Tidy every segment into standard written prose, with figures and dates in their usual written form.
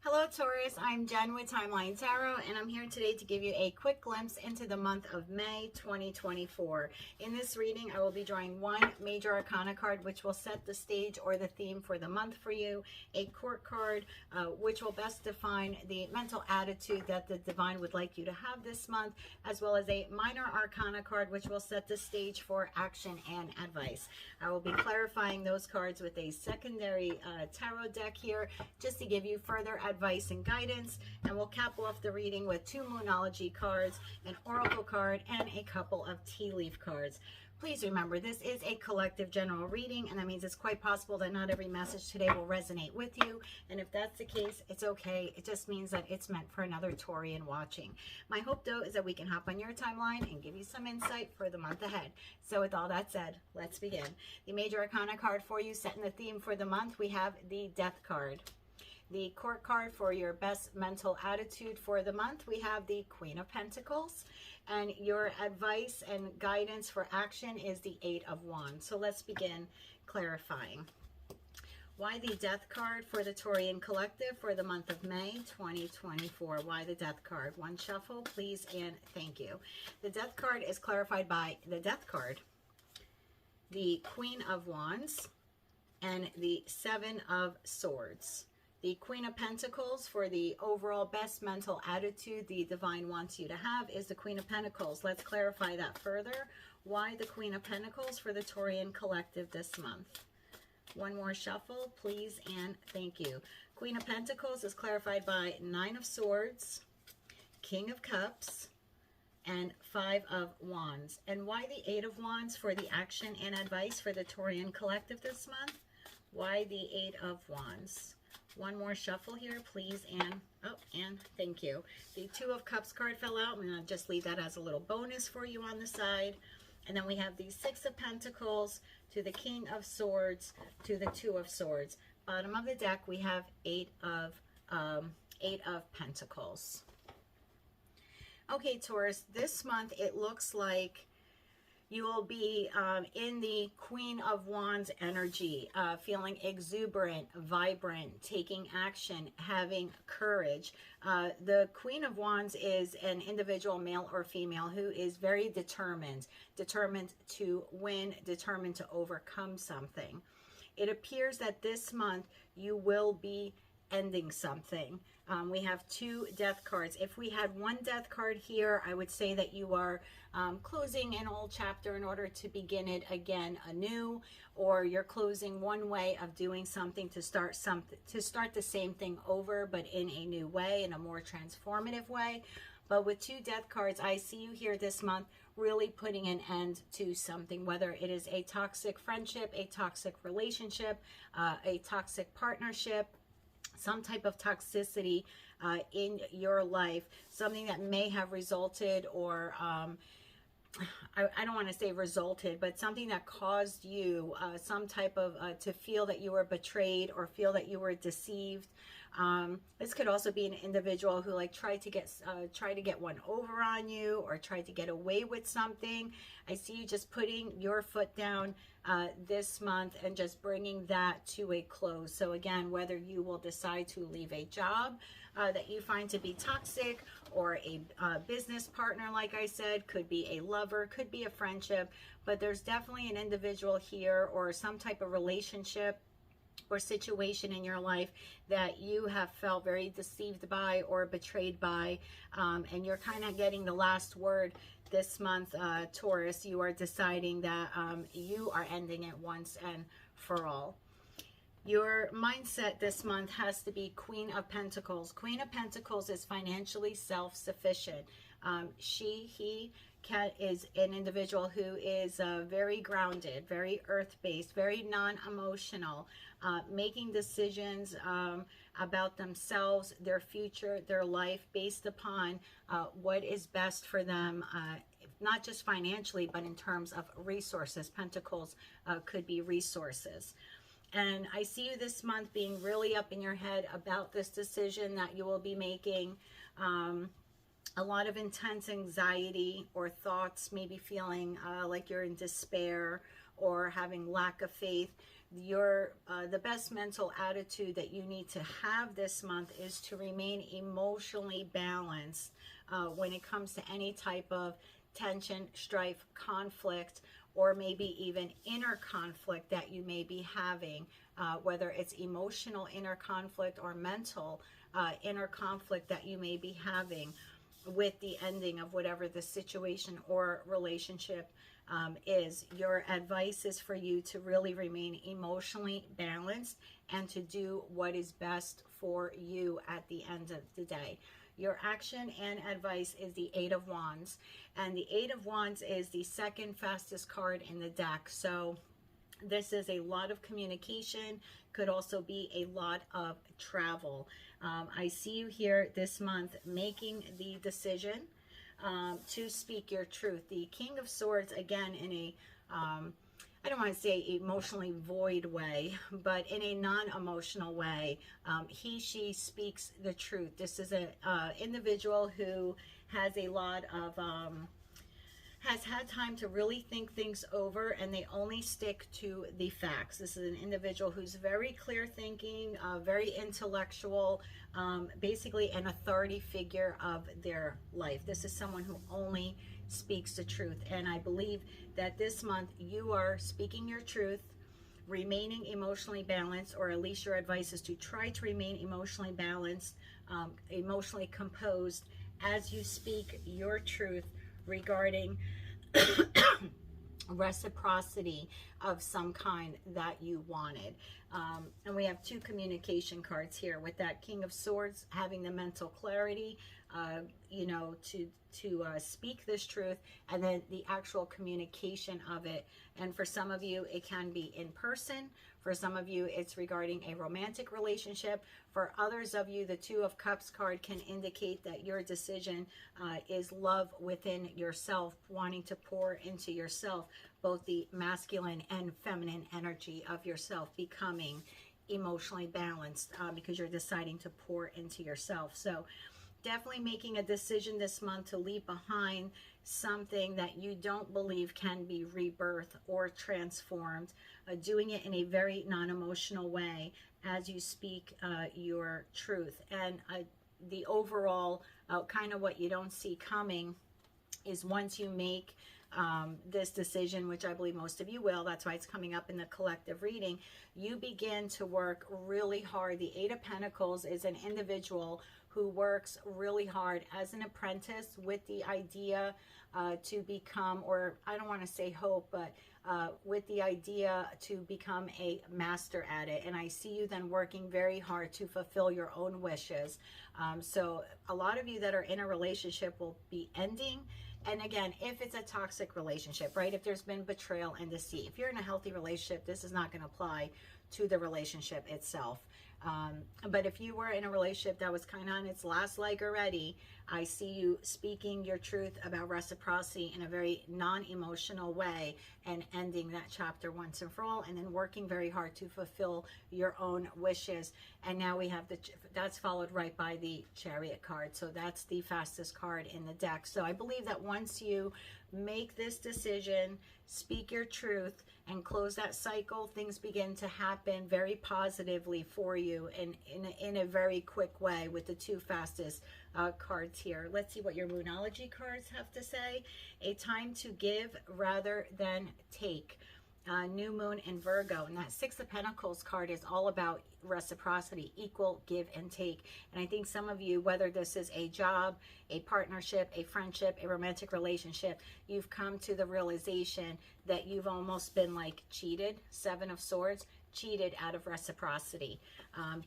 Hello Taurus, I'm Jen with Timeline Tarot, and I'm here today to give you a quick glimpse into the month of May 2024. In this reading, I will be drawing one major arcana card, which will set the stage or the theme for the month for you, a court card, which will best define the mental attitude that the divine would like you to have this month, as well as a minor arcana card, which will set the stage for action and advice. I will be clarifying those cards with a secondary tarot deck here, just to give you further advice and guidance, and we'll cap off the reading with two Moonology cards, an Oracle card, and a couple of tea leaf cards. Please remember, this is a collective general reading, and that means it's quite possible that not every message today will resonate with you, and if that's the case, it's okay. It just means that it's meant for another Taurian watching. My hope, though, is that we can hop on your timeline and give you some insight for the month ahead. So with all that said, let's begin. The major arcana card for you, setting the theme for the month, we have the Death card. The court card for your best mental attitude for the month, we have the Queen of Pentacles. And your advice and guidance for action is the Eight of Wands. So let's begin clarifying. Why the Death card for the Taurian Collective for the month of May 2024? Why the Death card? One shuffle, please, and thank you. The Death card is clarified by the Death card, the Queen of Wands, and the Seven of Swords. The Queen of Pentacles for the overall best mental attitude the divine wants you to have is the Queen of Pentacles. Let's clarify that further. Why the Queen of Pentacles for the Taurian Collective this month? One more shuffle, please, and thank you. Queen of Pentacles is clarified by Nine of Swords, King of Cups, and Five of Wands. And why the Eight of Wands for the action and advice for the Taurian Collective this month? Why the Eight of Wands? One more shuffle here, please, and thank you. The Two of Cups card fell out. I'm going to just leave that as a little bonus for you on the side. And then we have the Six of Pentacles to the King of Swords to the Two of Swords. Bottom of the deck, we have Eight of Pentacles. Okay, Taurus, this month it looks like you will be in the Queen of Wands energy, feeling exuberant, vibrant, taking action, having courage. The Queen of Wands is an individual, male or female, who is very determined to win, determined to overcome something. It appears that this month you will be ending something. We have two Death cards. If we had one Death card here, I would say that you are closing an old chapter in order to begin it again anew, or you're closing one way of doing something to start the same thing over, but in a new way, in a more transformative way. But with two Death cards, I see you here this month really putting an end to something, whether it is a toxic friendship, a toxic relationship, a toxic partnership, some type of toxicity in your life, something that may have resulted, or I don't want to say resulted, but something that caused you some type of to feel that you were betrayed or feel that you were deceived. This could also be an individual who tried to get one over on you, or tried to get away with something. I see you just putting your foot down this month and just bringing that to a close. So again, whether you will decide to leave a job that you find to be toxic, or a business partner, like I said, could be a lover, could be a friendship, but there's definitely an individual here or some type of relationship or situation in your life that you have felt very deceived by or betrayed by, and you're kind of getting the last word this month, Taurus. You are deciding that you are ending it once and for all. Your mindset this month has to be Queen of Pentacles. Queen of Pentacles is financially self-sufficient. He is an individual who is very grounded, very earth-based, very non-emotional, making decisions about themselves, their future, their life, based upon what is best for them, not just financially, but in terms of resources. Pentacles could be resources. And I see you this month being really up in your head about this decision that you will be making. A lot of intense anxiety or thoughts, maybe feeling like you're in despair or having lack of faith. the best mental attitude that you need to have this month is to remain emotionally balanced when it comes to any type of tension, strife, conflict, or maybe even inner conflict that you may be having, whether it's emotional inner conflict or mental inner conflict that you may be having with the ending of whatever the situation or relationship is. Your advice is for you to really remain emotionally balanced and to do what is best for you at the end of the day. Your action and advice is the Eight of Wands, and the Eight of Wands is the second fastest card in the deck. So this is a lot of communication, could also be a lot of travel. I see you here this month making the decision to speak your truth. The King of Swords, again, in a, I don't want to say emotionally void way, but in a non-emotional way, she speaks the truth. This is an individual who has a lot of, has had time to really think things over, and they only stick to the facts. This is an individual who's very clear thinking, very intellectual, basically an authority figure of their life. This is someone who only speaks the truth, and I believe that this month you are speaking your truth, remaining emotionally balanced, or at least your advice is to try to remain emotionally balanced, emotionally composed as you speak your truth regarding reciprocity of some kind that you wanted. And we have two communication cards here, with that King of Swords having the mental clarity, you know, to speak this truth, and then the actual communication of it. And for some of you, it can be in person. For some of you, it's regarding a romantic relationship. For others of you, the Two of Cups card can indicate that your decision is love within yourself, wanting to pour into yourself, both the masculine and feminine energy of yourself, becoming emotionally balanced because you're deciding to pour into yourself. So definitely making a decision this month to leave behind something that you don't believe can be rebirthed or transformed, doing it in a very non-emotional way as you speak your truth. And the overall kind of what you don't see coming is, once you make this decision, which I believe most of you will, that's why it's coming up in the collective reading, you begin to work really hard. The Eight of Pentacles is an individual who works really hard as an apprentice with the idea to become, or I don't want to say hope, but with the idea to become a master at it. And I see you then working very hard to fulfill your own wishes. So a lot of you that are in a relationship will be ending. And again, if it's a toxic relationship, right? If there's been betrayal and deceit, if you're in a healthy relationship, this is not going to apply to the relationship itself. But if you were in a relationship that was kind of on its last leg already, I see you speaking your truth about reciprocity in a very non-emotional way and ending that chapter once and for all, and then working very hard to fulfill your own wishes. And now we have that's followed right by the Chariot card. So that's the fastest card in the deck. So I believe that once you make this decision, speak your truth, and close that cycle, things begin to happen very positively for you, and in a very quick way, with the two fastest cards here. Let's see what your Moonology cards have to say. A time to give rather than take. New moon in Virgo, and that Six of Pentacles card is all about reciprocity, equal give and take. And I think some of you, whether this is a job, a partnership, a friendship, a romantic relationship, you've come to the realization that you've almost been like cheated. Seven of Swords, cheated out of reciprocity,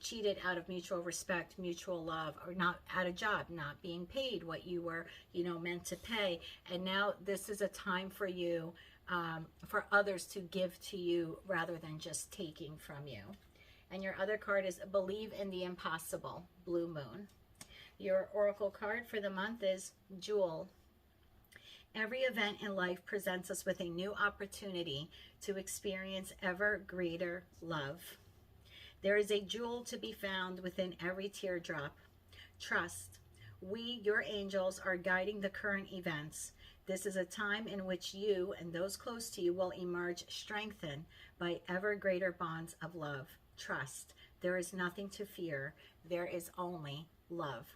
cheated out of mutual respect, mutual love, or not at a job, not being paid what you were, you know, meant to pay. And now this is a time for you, for others to give to you rather than just taking from you. And your other card is Believe in the Impossible, Blue Moon. Your oracle card for the month is Jewel. Every event in life presents us with a new opportunity to experience ever greater love. There is a jewel to be found within every teardrop. Trust. We, your angels, are guiding the current events. This is a time in which you and those close to you will emerge strengthened by ever greater bonds of love. Trust. There is nothing to fear. There is only love.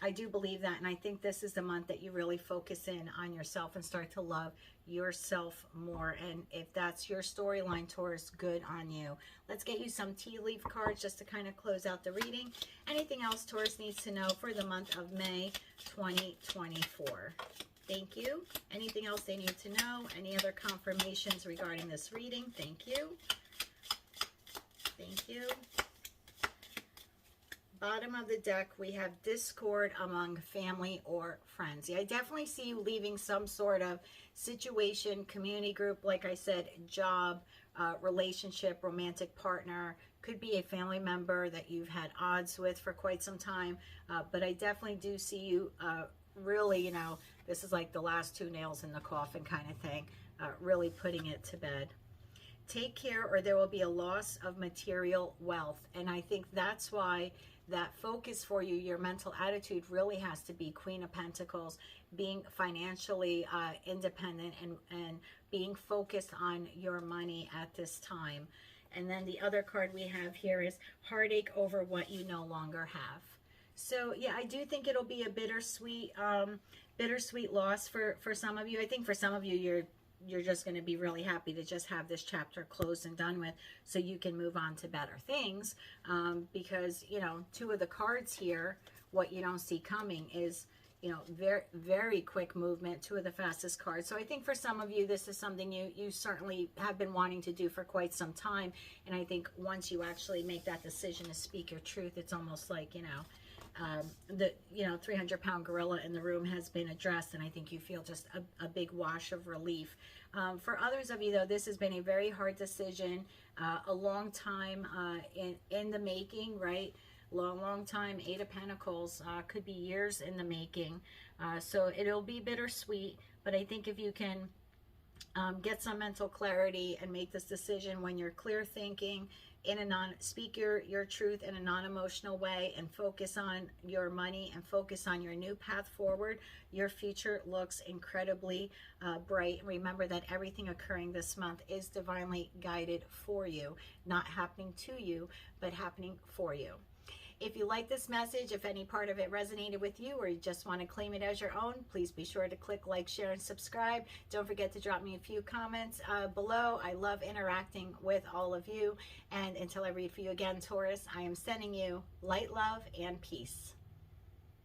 I do believe that, and I think this is the month that you really focus in on yourself and start to love yourself more. And if that's your storyline, Taurus, good on you. Let's get you some tea leaf cards just to kind of close out the reading. Anything else Taurus needs to know for the month of May 2024? Thank you. Anything else they need to know? Any other confirmations regarding this reading? Thank you. Thank you. Bottom of the deck, we have discord among family or friends. Yeah, I definitely see you leaving some sort of situation, community group, like I said, job, relationship, romantic partner. Could be a family member that you've had odds with for quite some time. But I definitely do see you really, you know, this is like the last two nails in the coffin kind of thing, really putting it to bed. Take care or there will be a loss of material wealth. And I think that's why that focus for you, your mental attitude really has to be Queen of Pentacles, being financially independent and being focused on your money at this time. And then the other card we have here is heartache over what you no longer have. So yeah, I do think it'll be a bittersweet loss for some of you. I think for some of you, you're just going to be really happy to just have this chapter closed and done with so you can move on to better things. Because, you know, two of the cards here, what you don't see coming is, you know, very, very quick movement, two of the fastest cards. So I think for some of you, this is something you certainly have been wanting to do for quite some time. And I think once you actually make that decision to speak your truth, it's almost like, you know, the 300-pound gorilla in the room has been addressed, and I think you feel just a big wash of relief. For others of you, though, this has been a very hard decision, a long time in the making, right? Long time. 8 of Pentacles, could be years in the making. So it'll be bittersweet, but I think if you can get some mental clarity and make this decision when you're clear thinking, speak your truth in a non-emotional way, and focus on your money and focus on your new path forward, your future looks incredibly bright. Remember that everything occurring this month is divinely guided for you, not happening to you, but happening for you. If you like this message, if any part of it resonated with you or you just want to claim it as your own, please be sure to click like, share, and subscribe. Don't forget to drop me a few comments below. I love interacting with all of you. And until I read for you again, Taurus, I am sending you light, love, and peace.